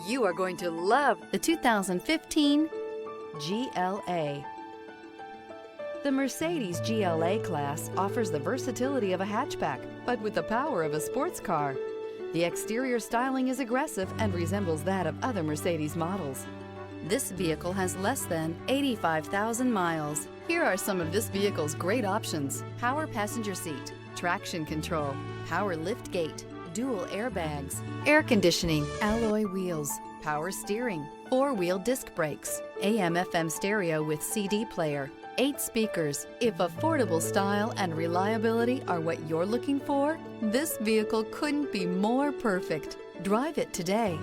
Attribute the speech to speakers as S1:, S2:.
S1: You are going to love the 2015 GLA. The Mercedes GLA class offers the versatility of a hatchback, but with the power of a sports car. The exterior styling is aggressive and resembles that of other Mercedes models. This vehicle has less than 85,000 miles. Here are some of this vehicle's great options: power passenger seat, traction control, power lift gate, dual airbags, air conditioning, alloy wheels, power steering, four-wheel disc brakes, AM/FM stereo with CD player, 8 speakers. If affordable style and reliability are what you're looking for, this vehicle couldn't be more perfect. Drive it today.